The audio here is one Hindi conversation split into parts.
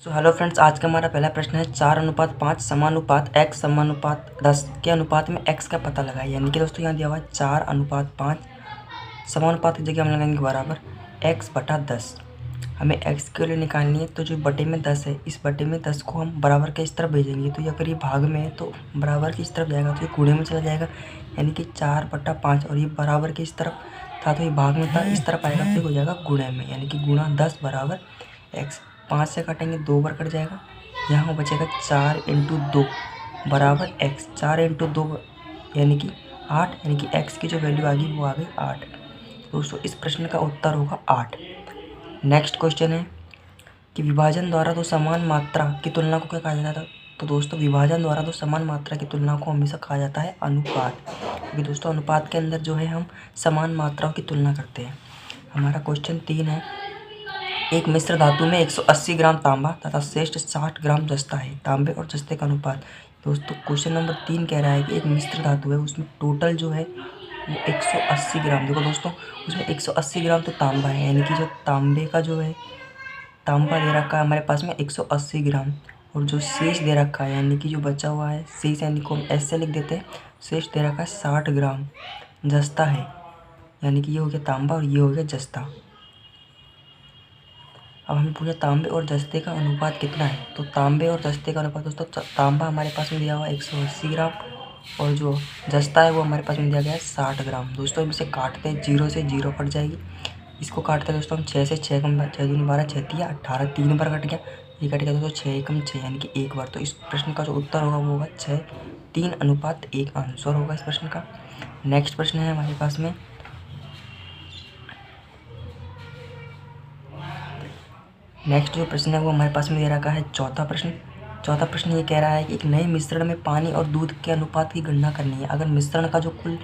हेलो फ्रेंड्स, आज का हमारा पहला प्रश्न है 4:5 समानुपात x समानुपात 10 के अनुपात में x का पता लगाए। यानी कि दोस्तों यहाँ दिया हुआ है 4:5 समानुपात की जगह हम लगाएंगे बराबर x/10। हमें x के लिए निकालनी है, तो जो बटे में 10 है, इस बटे में 10 को हम बराबर के इस तरफ भेजेंगे। तो अगर ये भाग में है तो बराबर की इस तरफ जाएगा, तो ये गुणे में चला जाएगा, यानी कि 4/5। और ये बराबर के इस तरफ था तो ये भाग में था, इस तरफ आएगा तो हो जाएगा गुणे में, यानी कि गुणा 10 बराबर x। 5 से काटेंगे 2 बार कट जाएगा, यहाँ बचेगा 4×2 बराबर x। 4×2 यानी कि 8, यानी कि x की जो वैल्यू आ गई वो आ गई 8। दोस्तों इस प्रश्न का उत्तर होगा 8। नेक्स्ट क्वेश्चन है कि विभाजन द्वारा दो समान मात्रा की तुलना को क्या कहा जाता है। तो दोस्तों विभाजन द्वारा दो समान मात्रा की तुलना को हमेशा कहा जाता है अनुपात, क्योंकि दोस्तों अनुपात के अंदर जो है हम समान मात्राओं की तुलना करते हैं। हमारा क्वेश्चन 3 है, एक मिश्र धातु में 180 ग्राम तांबा तथा शेष 60 ग्राम जस्ता है। तांबे और जस्ते का अनुपात। दोस्तों क्वेश्चन नंबर 3 कह रहा है कि एक मिश्र धातु है, उसमें टोटल जो है वो 180 ग्राम। देखो दोस्तों उसमें 180 ग्राम तो तांबा है, यानी कि जो तांबे का जो है तांबा दे रखा है हमारे पास में 180 ग्राम, और जो शेष दे रखा है यानी कि जो बचा हुआ है शेष, यानी कि हम ऐसे लिख देते हैं, शेष दे रखा है 60 ग्राम जस्ता है, यानी कि ये हो गया तांबा और ये हो गया जस्ता। अब हमें पूछा तांबे और जस्ते का अनुपात कितना है। तो तांबे और जस्ते का अनुपात दोस्तों, तांबा हमारे पास में दिया हुआ है 180 ग्राम, और जो जस्ता है वो हमारे पास में दिया गया है 60 ग्राम। दोस्तों इसे काटते हैं, 0 से 0 कट जाएगी। इसको काटते हैं दोस्तों हम 6 से 6 कम 6 दूनी 12, 6 तिया 18, 3 बार कट गया, ये कट गया दोस्तों 6 एकम 6, यानी कि 1 बार। तो इस प्रश्न का जो उत्तर होगा वो होगा 6, 3:1 आंसर होगा इस प्रश्न का। नेक्स्ट प्रश्न है हमारे पास में, नेक्स्ट जो प्रश्न है वो हमारे पास में दे रखा है चौथा प्रश्न। चौथा प्रश्न ये कह रहा है कि एक नए मिश्रण में पानी और दूध के अनुपात की गणना करनी है। अगर मिश्रण का जो कुल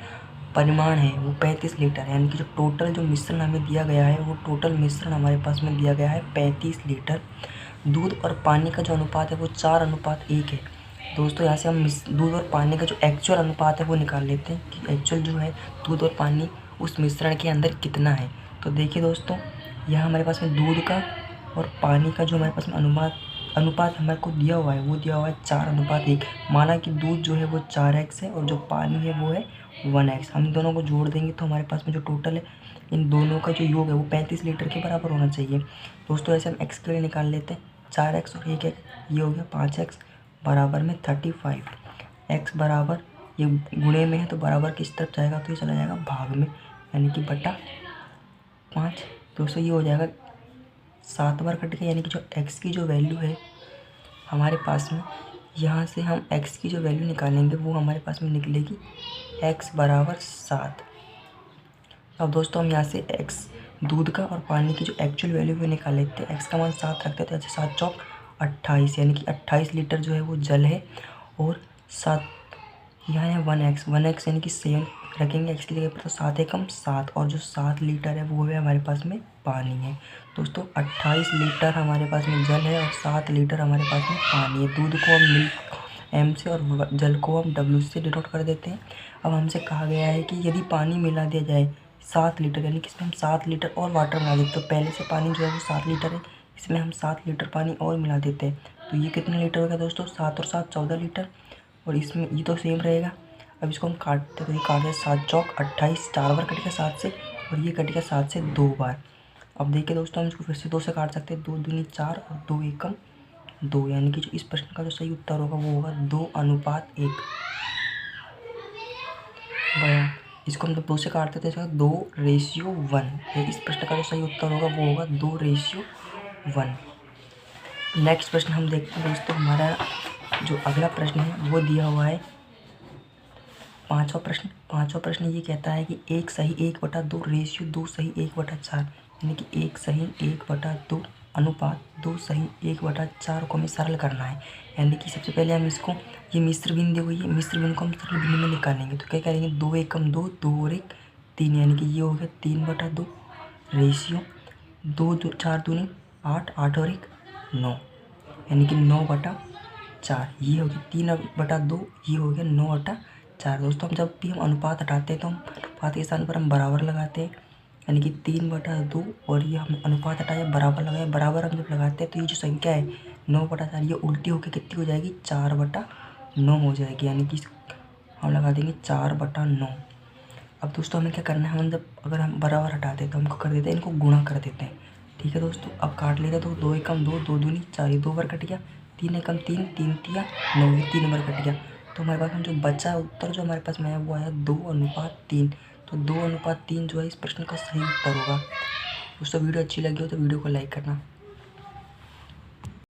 परिमाण है वो 35 लीटर है, यानी कि जो टोटल जो मिश्रण हमें दिया गया है वो टोटल मिश्रण हमारे पास में दिया गया है 35 लीटर। दूध और पानी का जो अनुपात है वो 4:1 है। दोस्तों यहाँ से हम दूध और पानी का जो एक्चुअल अनुपात है वो निकाल लेते हैं कि एक्चुअल जो है दूध और पानी उस मिश्रण के अंदर कितना है। तो देखिए दोस्तों, यहाँ हमारे पास में दूध का और पानी का जो हमारे पास में अनुपात हमारे को दिया हुआ है वो दिया हुआ है 4:1। माना कि दूध जो है वो 4x है और जो पानी है वो है 1x। हम दोनों को जोड़ देंगे तो हमारे पास में जो टोटल है इन दोनों का जो योग है वो 35 लीटर के बराबर होना चाहिए। दोस्तों ऐसे हम x के लिए निकाल लेते हैं, 4x और 1x, ये हो गया 5x बराबर में 35। x बराबर ये गुणे में है तो बराबर किस तरफ जाएगा, तो ये चला जाएगा भाग में, यानी कि बटा 5। दोस्तों ये हो जाएगा 7 बार कट गया, यानी कि जो x की जो वैल्यू है हमारे पास में, यहाँ से हम x की जो वैल्यू निकालेंगे वो हमारे पास में निकलेगी x बराबर 7। अब दोस्तों हम यहाँ से x दूध का और पानी की जो एक्चुअल वैल्यू भी निकाल लेते हैं। x का मान 7 रखते थे, अच्छा 7 चौक 28, यानी कि 28 लीटर जो है वो जल है, और 7 यहाँ है 1x यानी कि 7 रखेंगे x की जगह पर, तो 7 एकम 7, और जो 7 लीटर है वो है हमारे पास में पानी है। दोस्तों 28 लीटर हमारे पास में जल है और 7 लीटर हमारे पास में पानी है। दूध को हम मिल्क m से और जल को हम w से डिनोट कर देते हैं। अब हमसे कहा गया है कि यदि पानी मिला दिया जाए 7 लीटर, यानी कि इसमें हम 7 लीटर और वाटर मिला देते, तो पहले से पानी जो है वो 7 लीटर है, इसमें हम 7 लीटर पानी और मिला देते हैं, तो ये कितने लीटर हो गया दोस्तों, 7 और 7 14 लीटर, और इसमें ये तो सेम रहेगा। अब इसको हम काटते हैं, तो ये काट 7 चौक 28, 4 बार कट गया 7 से, और ये कट गया 7 से 2 बार। अब देखिए दोस्तों हम इसको फिर से 2 से काट सकते हैं, 2 दूनी 4 और 2 एकम 2, यानी कि जो इस प्रश्न का जो सही उत्तर होगा वो होगा 2:1। बया इसको हम जब 2 से काटते थे तो 2:1। इस प्रश्न का जो सही उत्तर होगा वो होगा 2:1। नेक्स्ट प्रश्न हम देखते हैं दोस्तों, हमारा जो अगला प्रश्न है वो दिया हुआ है पाँचवा प्रश्न ये कहता है कि 1 सही 1/2 रेशियो 2 सही 1/4, यानी कि 1 सही 1/2 अनुपात 2 सही 1/4 को हमें सरल करना है। यानी कि सबसे पहले हम इसको, ये मिश्र बिंदु हुई है, मिश्र बिंदु को हम सरल बिंदु में निकालेंगे, तो क्या करेंगे 2 एकम 2, 2 और 1 3, यानी कि ये हो गया 3/2 रेशियो 2 4 दूनी 8, 8 और 1 9, यानी कि 9/4। ये हो गया 3/2, ये हो गया 9/4। दोस्तों हम जब भी हम अनुपात हटाते हैं तो हम अनुपात के स्थान पर हम बराबर लगाते हैं, यानी कि 3/2, और ये हम अनुपात हटाया बराबर लगाया, बराबर हम जब लगाते हैं तो ये जो संख्या है 9/4 ये उल्टी होकर कितनी हो जाएगी, 4/9 हो जाएगी, यानी कि हम लगा देंगे 4/9। अब दोस्तों हमें क्या करना है, हम जब अगर हम बराबर हटाते हैं तो हमको कर देते हैं, इनको गुणा कर देते हैं। ठीक है दोस्तों, अब काट लेते हैं तो 2 एकम 2, 2 दूनी 4, ये 2 बार कट गया, 3 एकम 3, 3 तिया 9, ये 3 बार कट गया। तो हमारे पास में जो बचा उत्तर जो हमारे पास में आया वो आया 2:3। तो 2:3 जो है इस प्रश्न का सही उत्तर होगा। दोस्तों वीडियो अच्छी लगी हो तो वीडियो को लाइक करना।